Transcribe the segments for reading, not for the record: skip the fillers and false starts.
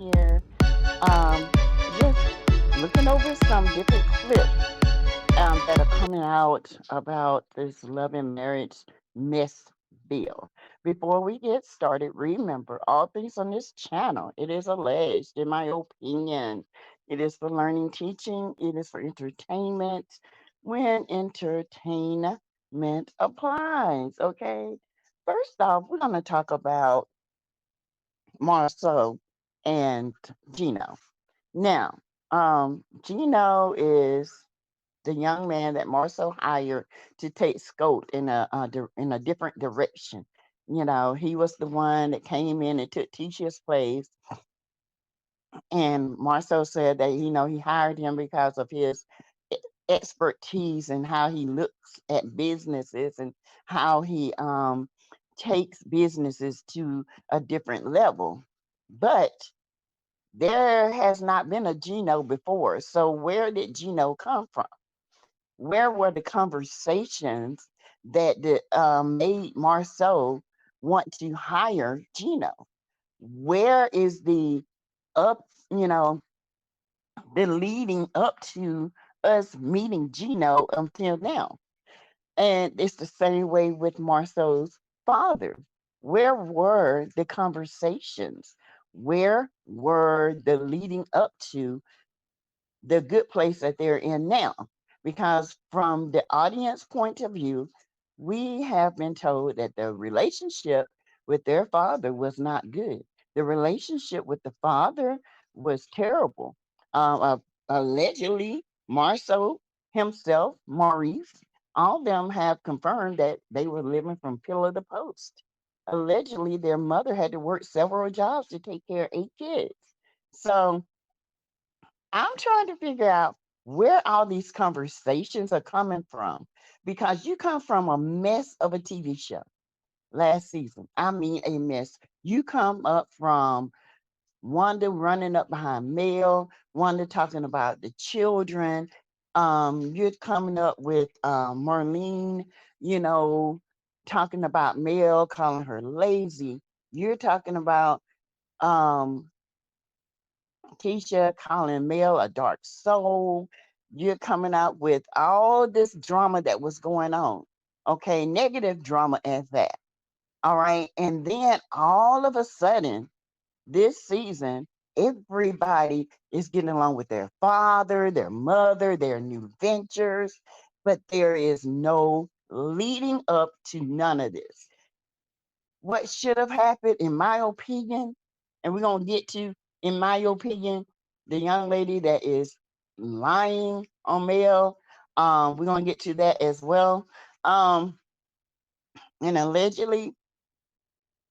here, just looking over some different clips that are coming out about this love and marriage myth bill. Before we get started, remember all things on this channel, it is alleged, in my opinion. It is for learning, teaching, it is for entertainment when entertainment applies. Okay. First off, we're going to talk about Marsau and Gino. Now, Gino is the young man that Marcel hired to take Scout in a different direction. You know, he was the one that came in and took Tisha's place, and Marcel said that he hired him because of his e- expertise and how he looks at businesses and how he takes businesses to a different level. But there has not been a Gino before. So where did Gino come from? Where were the conversations that made Marceau want to hire Gino? Where is up, you know, the leading up to us meeting Gino until now? And it's the same way with Marceau's father. Where were the conversations? Where were the leading up to the good place that they're in now? Because from the audience point of view, we have been told that the relationship with their father was not good. The relationship with the father was terrible. Allegedly, Marceau himself, Maurice, all of them have confirmed that they were living from pillar to post. Allegedly, their mother had to work several jobs to take care of 8 kids. So I'm trying to figure out where all these conversations are coming from, because you come from a mess of a TV show last season. I mean, a mess. You come up from Wanda running up behind Mel, Wanda talking about the children. You're coming up with Marlene, you know, talking about Mel, calling her lazy. You're talking about um, Keisha calling Mel a dark soul. You're coming out with all this drama that was going on. Okay, negative drama at that. All right. And then all of a sudden, this season, everybody is getting along with their father, their mother, their new ventures, but there is no leading up to none of this. What should have happened, in my opinion, and we're going to get to, in my opinion, the young lady that is lying on mail. We're going to get to that as well. Um, and allegedly,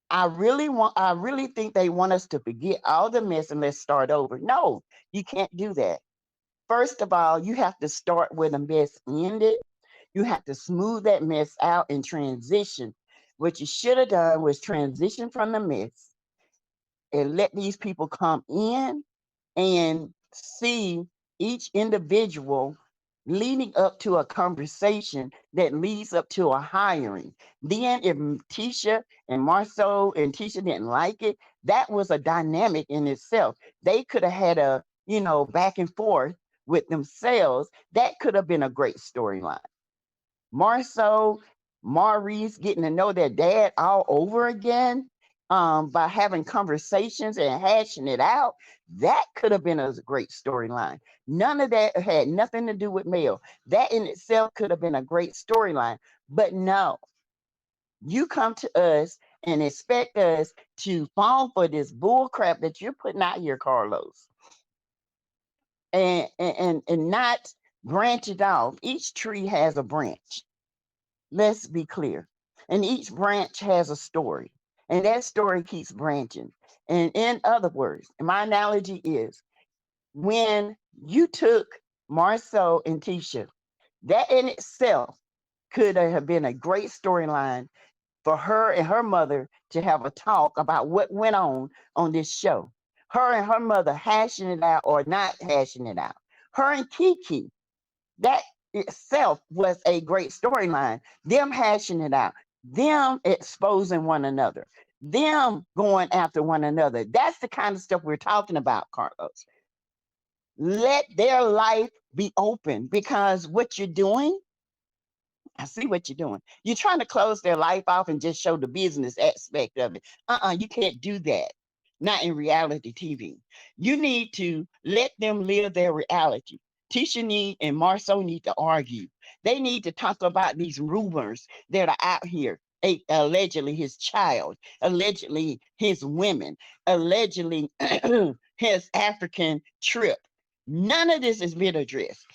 I really think they want us to forget all the mess and let's start over. No, you can't do that. First of all, you have to start where the mess ended. You have to smooth that mess out and transition. What you should have done was transition from the mess and let these people come in and see each individual leading up to a conversation that leads up to a hiring. Then, if Tisha and Marceau and Tisha didn't like it, that was a dynamic in itself. They could have had a, back and forth with themselves. That could have been a great storyline. Marceau, Maurice getting to know their dad all over again, by having conversations and hashing it out. That could have been a great storyline. None of that had nothing to do with Mel. That in itself could have been a great storyline. But no, you come to us and expect us to fall for this bull crap that you're putting out here, Carlos, and not branch it off. Each tree has a branch. Let's be clear. And each branch has a story, and that story keeps branching. And in other words, my analogy is, when you took Marcel and Tisha, that in itself could have been a great storyline for her and her mother to have a talk about what went on this show. Her and her mother hashing it out or not hashing it out. Her and Kiki, that itself was a great storyline. Them hashing it out, them exposing one another. them going after one another. That's the kind of stuff we're talking about, Carlos. Let their life be open, because what you're doing, I see what you're doing. You're trying to close their life off and just show the business aspect of it. You can't do that. Not in reality TV. You need to let them live their reality. Tisha and Marsau need to argue. They need to talk about these rumors that are out here. Allegedly his child, allegedly his women, allegedly his African trip. None of this has been addressed.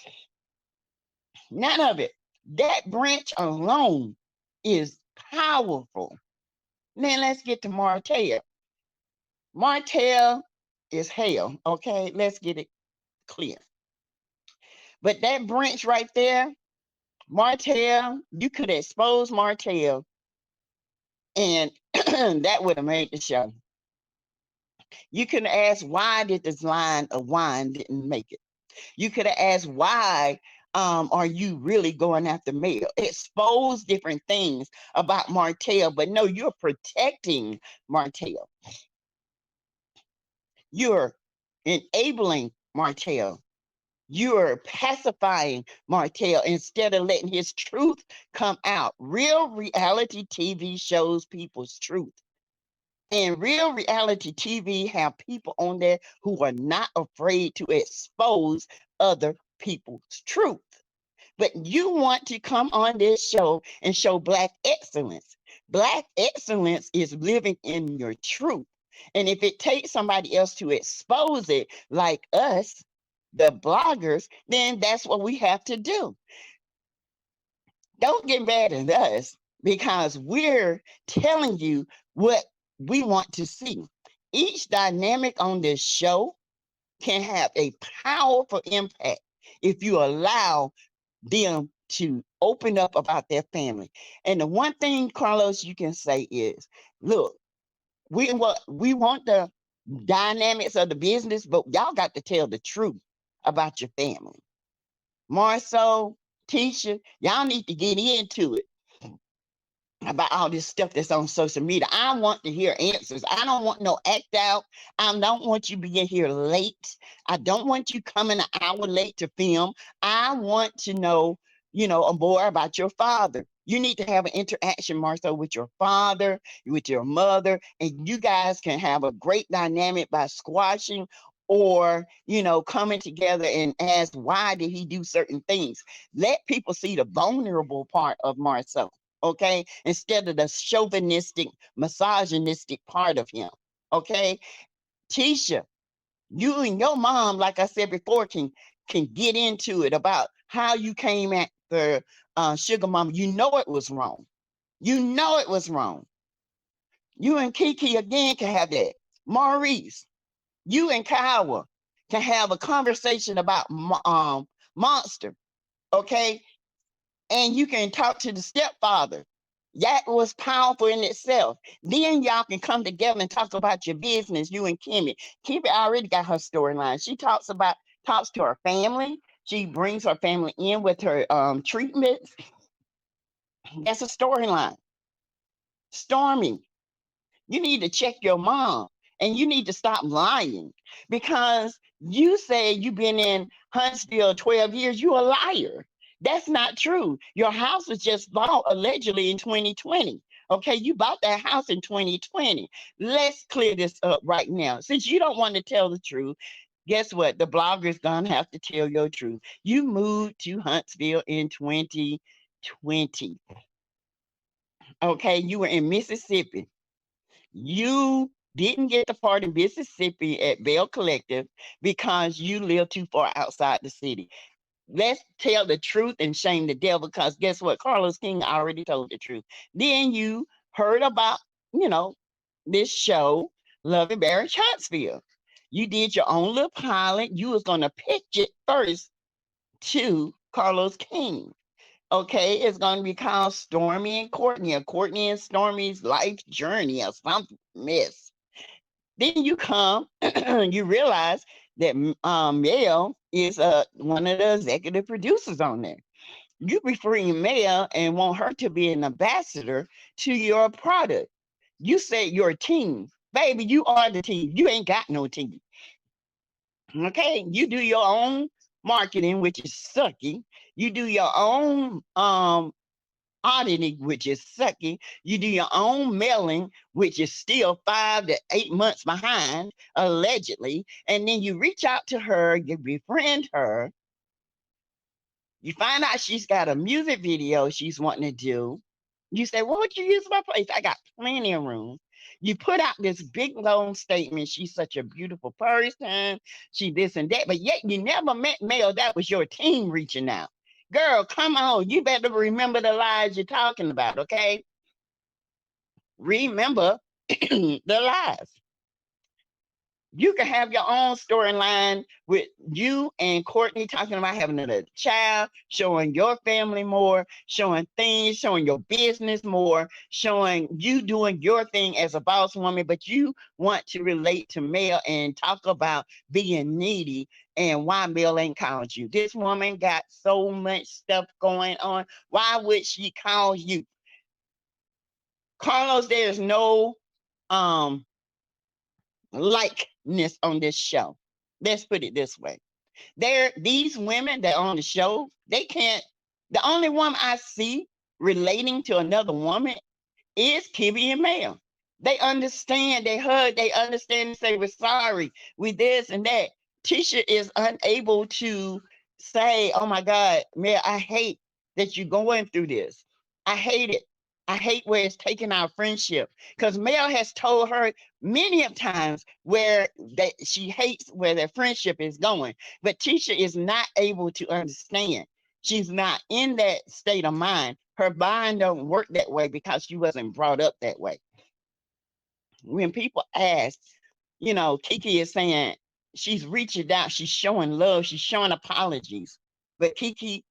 None of it. That branch alone is powerful. Then let's get to Martell. Martell is hell, okay? Let's get it clear. But that branch right there, Martell, you could expose Martell, and that would have made the show. You can ask, why did this line of wine didn't make it? You could have asked, why are you really going after Mel? Expose different things about Martell, but no, you're protecting Martell. You're enabling Martell. You're pacifying Martell instead of letting his truth come out. Real reality TV shows people's truth. And real reality TV have people on there who are not afraid to expose other people's truth. But you want to come on this show and show Black excellence. Black excellence is living in your truth. And if it takes somebody else to expose it, like us, the bloggers, then that's what we have to do. Don't get mad at us, because we're telling you what we want to see. Each dynamic on this show can have a powerful impact if you allow them to open up about their family. And the one thing, Carlos, you can say is, look, we want the dynamics of the business, but y'all got to tell the truth about your family. Marsau, Tisha, y'all need to get into it about all this stuff that's on social media. I want to hear answers. I don't want no act out. I don't want you being here late. I don't want you coming an hour late to film. I want to know, more about your father. You need to have an interaction, Marsau, with your father, with your mother, and you guys can have a great dynamic by squashing or, coming together and ask, why did he do certain things? Let people see the vulnerable part of Marsau. Okay, instead of the chauvinistic, misogynistic part of him. Okay, Tisha, you and your mom, like I said before, can get into it about how you came at the sugar mama. You know it was wrong. You know it was wrong. You and Kiki again can have that. Maurice, you and Kyle can have a conversation about Monster. Okay, and you can talk to the stepfather. That was powerful in itself. Then y'all can come together and talk about your business, you and Kimmy. Kimmy already got her storyline. She talks to her family. She brings her family in with her treatments. That's a storyline. Stormy, you need to check your mom, and you need to stop lying, because you say you've been in Huntsville 12 years. You're a liar. That's not true. Your house was just bought allegedly in 2020. Okay, you bought that house in 2020. Let's clear this up right now. Since you don't want to tell the truth, guess what? The blogger's gonna have to tell your truth. You moved to Huntsville in 2020. Okay, you were in Mississippi. You didn't get the part in Mississippi at Bell Collective because you live too far outside the city. Let's tell the truth and shame the devil, because guess what? Carlos King already told the truth. Then you heard about, this show, Love and Marriage Huntsville. You did your own little pilot. You was going to pitch it first to Carlos King. Okay, it's going to be called Stormy and Courtney, or Courtney and Stormy's life journey, or some mess. Then you come, you realize that Mel is one of the executive producers on there. You befriend Mel and want her to be an ambassador to your product. You said you're a team. Baby, you are the team. You ain't got no team. Okay? You do your own marketing, which is sucky. You do your own auditing, which is sucky. You do your own mailing, which is still 5 to 8 months behind, allegedly. And then you reach out to her, you befriend her, you find out she's got a music video she's wanting to do. You say, well, would you use my place? I got plenty of room. You put out this big long statement. She's such a beautiful person. She this and that. But yet you never met Mel. That was your team reaching out. Girl, come on. You better remember the lies you're talking about, okay? Remember the lies. You can have your own storyline with you and Courtney talking about having a child, showing your family more, showing things, showing your business more, showing you doing your thing as a boss woman, but you want to relate to Mel and talk about being needy and why Mel ain't called you. This woman got so much stuff going on. Why would she call you? Carlos, there's no likeness on this show. Let's put it this way. These women that are on the show, they can't. The only woman I see relating to another woman is Kibby and Mel. They understand, they hug, they understand and say, we're sorry, we this and that. Tisha is unable to say, oh my God, Mel, I hate that you're going through this. I hate it. I hate where it's taking our friendship. Because Mel has told her many of times where that she hates where their friendship is going. But Tisha is not able to understand. She's not in that state of mind. Her mind don't work that way because she wasn't brought up that way. When people ask, Kiki is saying she's reaching out, she's showing love, she's showing apologies. But Kiki,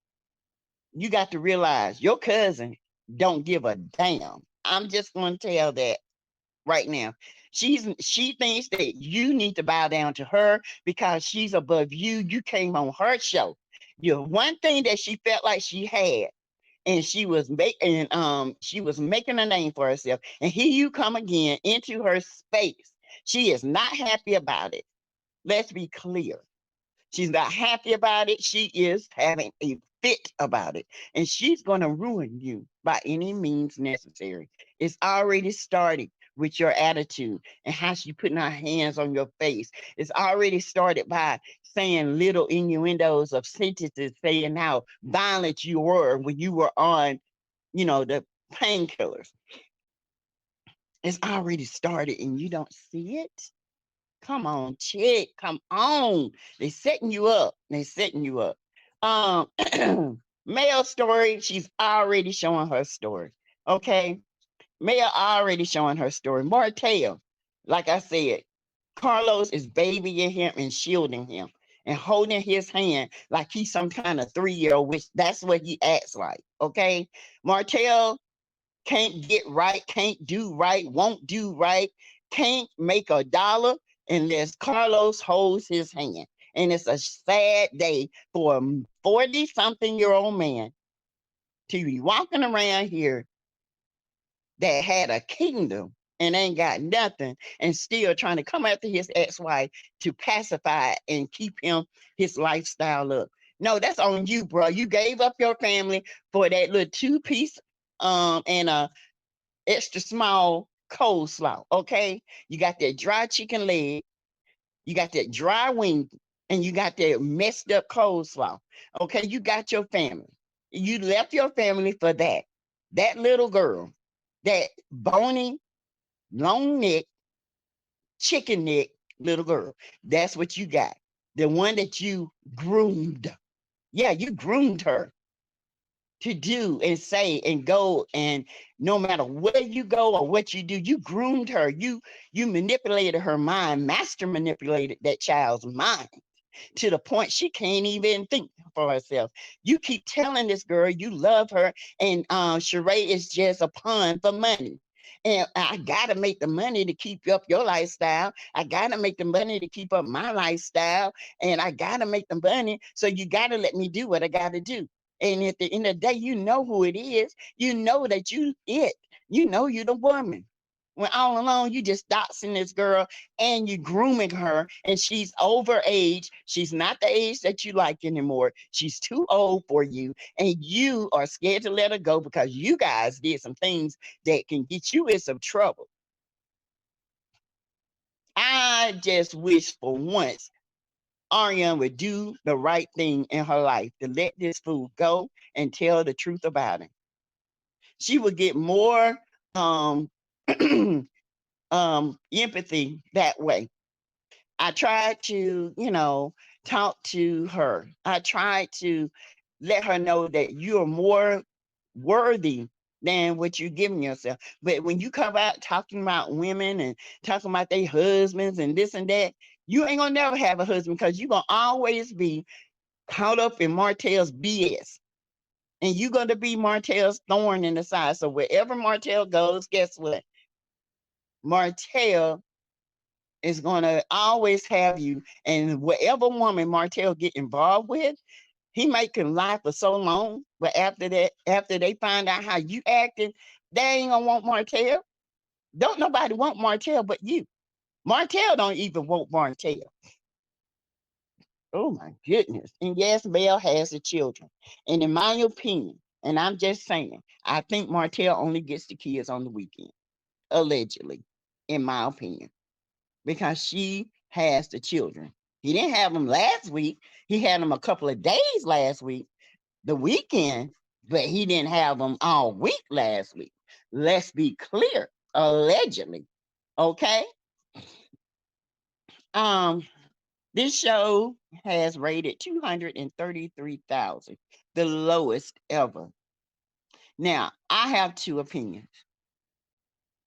you got to realize your cousin don't give a damn. I'm just going to tell that right now. She thinks that you need to bow down to her because she's above you. You came on her show. One thing that she felt like she had, and she was making a name for herself. And here you come again into her space. She is not happy about it. Let's be clear. She's not happy about it. She is having a fit about it. And she's going to ruin you by any means necessary. It's already started with your attitude and how she putting her hands on your face. It's already started by saying little innuendos of sentences, saying how violent you were when you were on, the painkillers. It's already started and you don't see it. Come on, chick. Come on. They setting you up. They setting you up. Male story, she's already showing her story. Okay. Male already showing her story. Martell, like I said, Carlos is babying him and shielding him and holding his hand like he's some kind of 3-year-old, which that's what he acts like. Okay. Martell can't get right, can't do right, won't do right, can't make a dollar unless Carlos holds his hand. And it's a sad day for a 40-something-year-old man to be walking around here that had a kingdom and ain't got nothing and still trying to come after his ex-wife to pacify and keep his lifestyle up. No, that's on you, bro. You gave up your family for that little 2-piece and a extra small coleslaw, okay? You got that dry chicken leg, you got that dry wing, and you got that messed up coleslaw, okay? You got your family. You left your family for that. That little girl, that bony, long neck, chicken neck little girl. That's what you got. The one that you groomed. Yeah, you groomed her to do and say and go, and no matter where you go or what you do, you groomed her. You manipulated her mind, master manipulated that child's mind to the point she can't even think for herself. You keep telling this girl you love her, and Sheree is just a pawn for money. And I gotta make the money to keep up your lifestyle. I gotta make the money to keep up my lifestyle. And I gotta make the money. So you gotta let me do what I gotta do. And at the end of the day, you know who it is. You know that you the woman. when all along you just doxing this girl and you grooming her, and she's over age. She's not the age that you like anymore. She's too old for you, and you are scared to let her go because you guys did some things that can get you in some trouble. I just wish for once Ariane would do the right thing in her life to let this fool go and tell the truth about him. She would get more um empathy that way. I tried to, talk to her. I tried to let her know that you are more worthy than what you're giving yourself. But when you come out talking about women and talking about their husbands and this and that, you ain't gonna never have a husband because you're gonna always be caught up in Martell's BS. And you're gonna be Martell's thorn in the side. So wherever Martell goes, guess what? Martell is gonna always have you. And whatever woman Martell get involved with, he can lie for so long, but after that, after they find out how you acting, they ain't gonna want Martell. Don't nobody want Martell but you. Martell don't even want Martell. Oh my goodness. And yes, Mel has the children. And in my opinion, and I'm just saying, I think Martell only gets the kids on the weekend, allegedly, in my opinion, because she has the children. He didn't have them last week. He had them a couple of days last week, the weekend, but he didn't have them all week last week. Let's be clear, allegedly. Okay. Um, this show has rated 233,000, the lowest ever. Now, I have two opinions.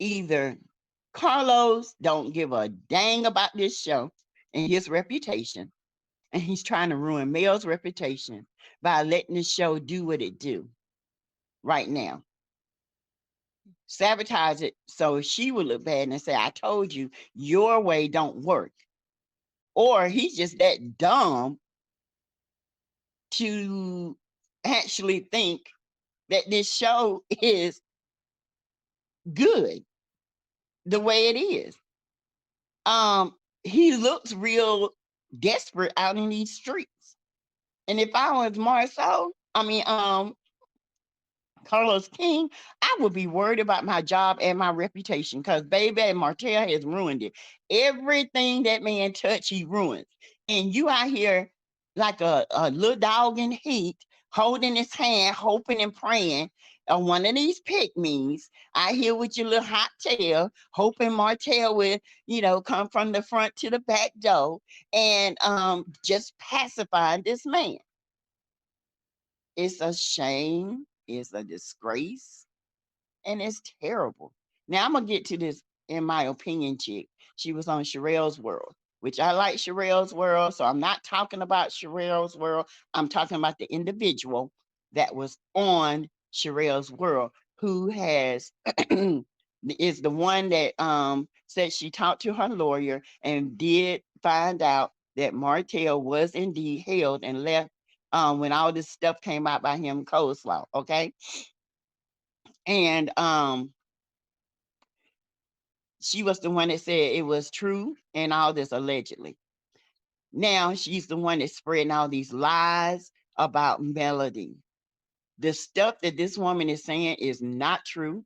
Either Carlos don't give a dang about this show and his reputation, and he's trying to ruin Mel's reputation by letting the show do what it do right now. Sabotage it so she would look bad and say, I told you your way don't work. Or he's just that dumb to actually think that this show is good the way it is. He looks real desperate out in these streets. And if I was Marsau, Carlos King, I would be worried about my job and my reputation because baby Martell has ruined it. Everything that man touch, he ruins. And you out here like a little dog in heat, holding his hand, hoping and praying on one of these pick-me's. I here with your little hot tail, hoping Martell will, come from the front to the back door and just pacifying this man. It's a shame. It's a disgrace. And it's terrible. Now I'm gonna get to this, in my opinion, chick. She was on Sherelle's World, which I like Sherelle's World. So I'm not talking about Sherelle's World. I'm talking about the individual that was on Sherelle's World who has is the one that said she talked to her lawyer and did find out that Martell was indeed held and left when all this stuff came out by him coleslaw. Okay. And she was the one that said it was true and all this allegedly. Now she's the one that's spreading all these lies about Melody. The stuff that this woman is saying is not true.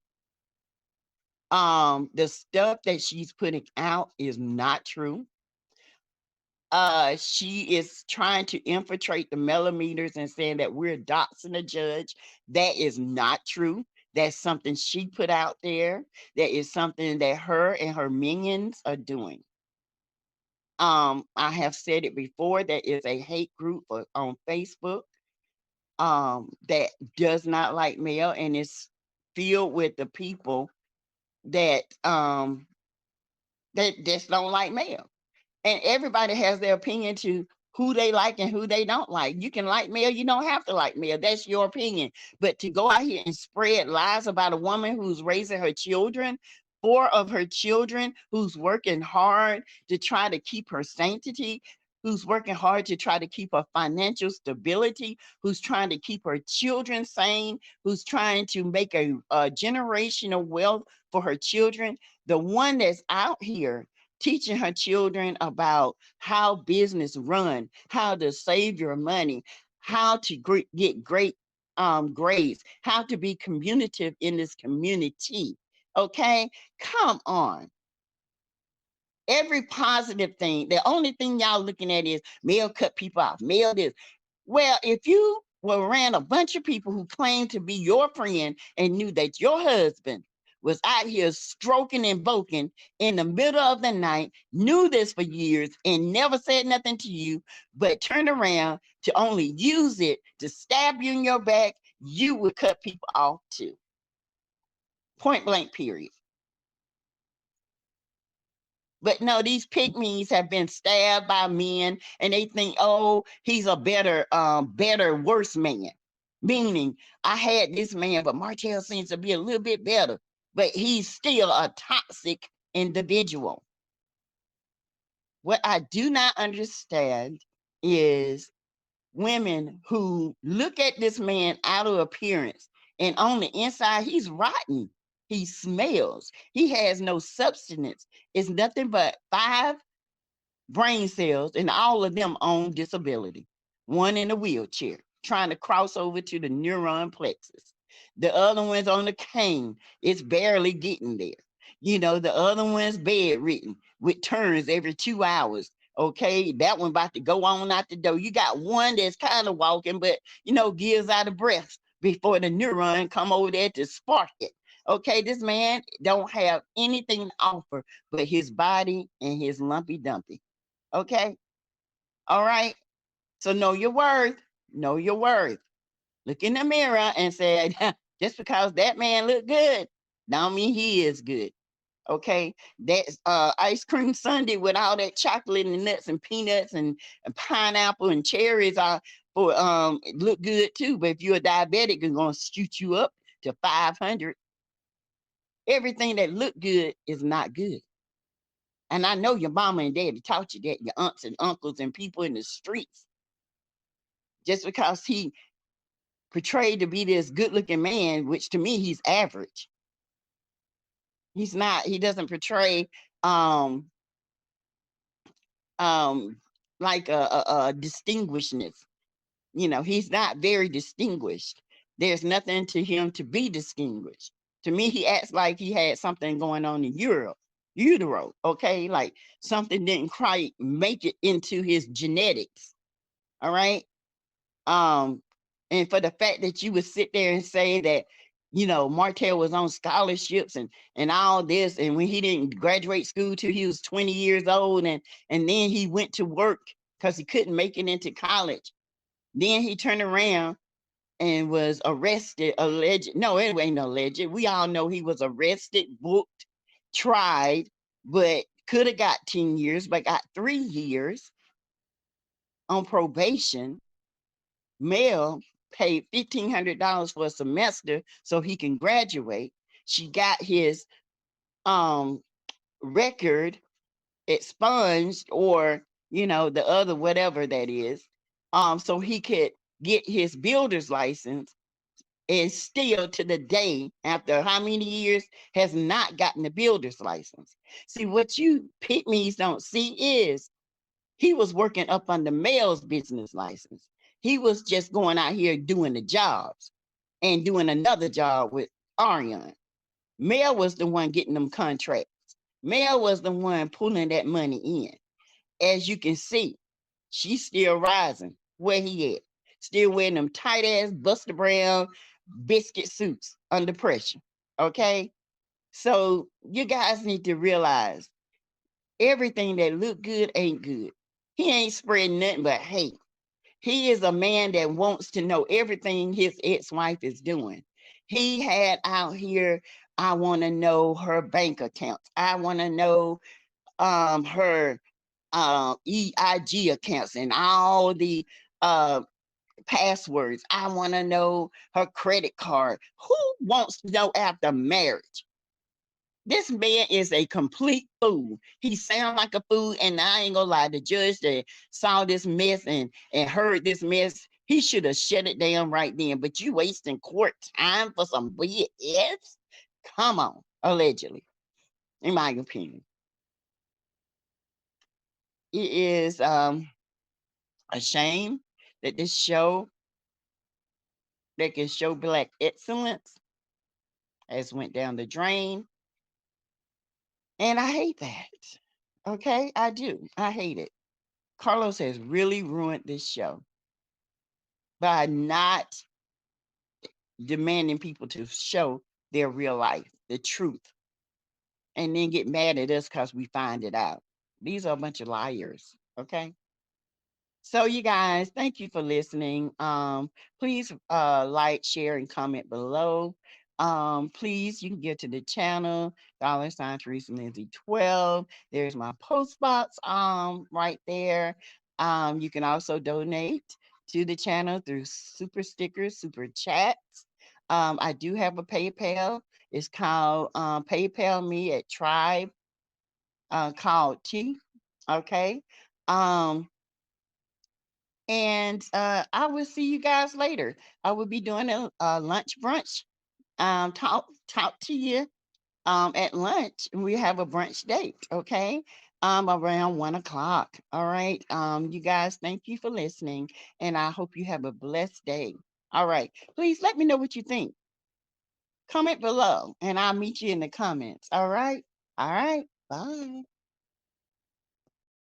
The stuff that she's putting out is not true. She is trying to infiltrate the millimeters and saying that we're doxing the judge. That is not true. That's something she put out there. That is something that her and her minions are doing. I have said it before. That is a hate group on Facebook that does not like Mel and is filled with the people that that just don't like Mel. And everybody has their opinion to who they like and who they don't like. You can like Mel, you don't have to like Mel. That's your opinion. But to go out here and spread lies about a woman who's raising her children, 4 of her children, who's working hard to try to keep her sanctity, who's working hard to try to keep her financial stability, who's trying to keep her children sane, who's trying to make a generational wealth for her children, the one that's out here teaching her children about how business run, how to save your money, how to get great grades, how to be communicative in this community. Okay, come on. Every positive thing, the only thing y'all looking at is male cut people off, male this. Well, if you were around a bunch of people who claimed to be your friend and knew that your husband was out here stroking and boking in the middle of the night, knew this for years and never said nothing to you, but turned around to only use it to stab you in your back, you would cut people off too. Point blank, period. But no, these pygmies have been stabbed by men and they think, oh, he's a better, worse man. Meaning, I had this man, but Martell seems to be a little bit better, but he's still a toxic individual. What I do not understand is women who look at this man out of appearance and on the inside, he's rotten. He smells. He has no substance. It's nothing but 5 brain cells, and all of them on disability. One in a wheelchair, trying to cross over to the neuron plexus. The other one's on the cane. It's barely getting there. You know, the other one's bedridden with turns every 2 hours. Okay, that one about to go on out the door. You got one that's kind of walking, but, you know, gives out of breath before the neuron come over there to spark it. Okay, this man don't have anything to offer but his body and his lumpy dumpy. Okay. All right. So know your worth. Know your worth. Look in the mirror and say, just because that man look good, don't mean he is good. Okay. That's ice cream sundae with all that chocolate and nuts and peanuts and pineapple and cherries are for look good too. But if you're a diabetic, it's gonna shoot you up to 500. Everything that look good is not good. And I know your mama and daddy taught you that, your aunts and uncles and people in the streets. Just because he portrayed to be this good looking man, which to me, he's average. He's not, he doesn't portray um like a distinguishedness. You know, he's not very distinguished. There's nothing to him to be distinguished. To me, he acts like he had something going on in utero, okay? Like something didn't quite make it into his genetics. All right. And for the fact that you would sit there and say that, you know, Martell was on scholarships and all this, and when he didn't graduate school till he was 20 years old, and then he went to work because he couldn't make it into college. Then he turned around and was arrested, alleged. No, it ain't no alleged. We all know he was arrested, booked, tried, but could have got 10 years, but got 3 years on probation. Mel paid $1,500 for a semester so he can graduate. She got his record expunged, or, you know, the other whatever that is, so he could get his builder's license, and still to the day, after how many years, has not gotten the builder's license. See, what you pygmies don't see is he was working up under Mel's business license. He was just going out here doing the jobs and doing another job with Ariane. Mel was the one getting them contracts. Mel was the one pulling that money in. As you can see, she's still rising. Where he at? Still wearing them tight ass Buster Brown biscuit suits under pressure. Okay? So you guys need to realize everything that look good ain't good. He ain't spreading nothing but hate. He is a man that wants to know everything his ex-wife is doing. He had out here, I want to know her bank accounts. I want to know her EIG accounts and all the passwords. I want to know her credit card. Who wants to know after marriage? This man is a complete fool. He sounds like a fool, and I ain't gonna lie. The judge that saw this mess and heard this mess, he should have shut it down right then. But you wasting court time for some BS? Come on, allegedly, in my opinion, it is a shame that this show that can show black excellence has went down the drain, and I hate that. Okay, I do. I hate it. Carlos has really ruined this show by not demanding people to show their real life, the truth, and then get mad at us because we find it out. These are a bunch of liars. Okay. So you guys, thank you for listening. Please like, share, and comment below. Please, you can get to the channel, $ Teresa Lindsay 12. There's my post box right there. You can also donate to the channel through super stickers, super chats. I do have a PayPal. It's called PayPal me at Tribe called T. Okay. Um, and I will see you guys later. I will be doing a lunch brunch. Talk to you at lunch. We have a brunch date, okay? Around 1 o'clock. All right. You guys, thank you for listening, and I hope you have a blessed day. All right. Please let me know what you think. Comment below, and I'll meet you in the comments. All right. All right. Bye.